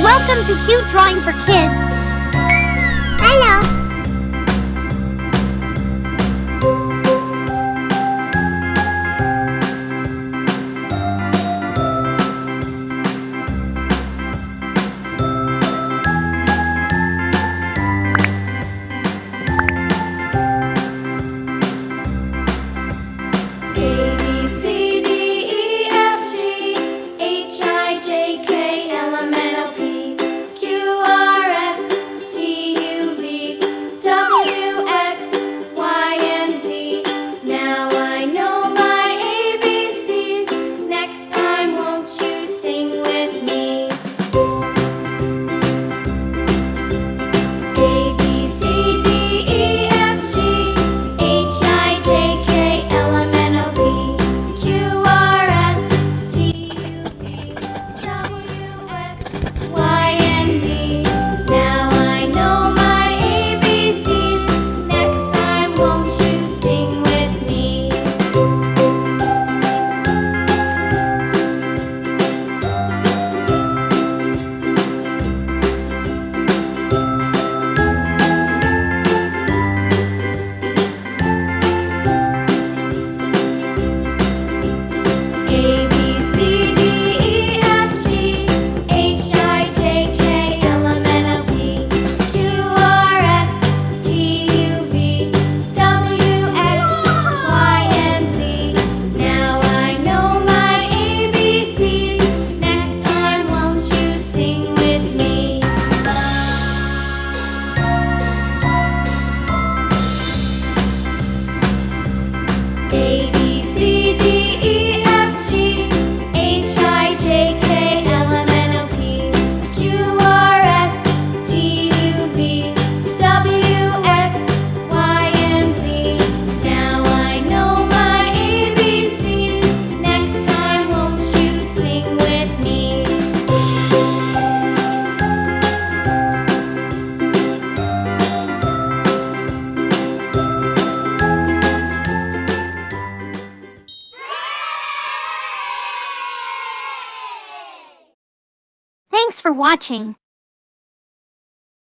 Welcome to Cute Drawing for Kids. Hello. A, B, C, D, E, F, G, H, I, J, K, L, M, N, O, P, Q, R, S, T, U, V, W, X, Y, and Z. Now I know my ABCs. Next time, won't you sing with me? A, B, C, D, E, F, G, H, I, J, K, L, M, N, O, P, Q, R, S, T, U, V, W, X, Y, and Z. Now I know my ABCs. Next time, won't you sing with me? A, B, C, D, E, F, G, H, I, J, K, L, M, N, O, P, Q, R, S, T, U, V, W, X, Y, and Z. Now I know my ABCs. Next time, won't you sing with me? A, B, C, D, E, F, G, H, I, J, K, L, M, N, O, P, Q, R, S, T, U, V, W, X, Y, and Z. Now I know my ABCs. Next time, won't you sing with me? Thanks for watching.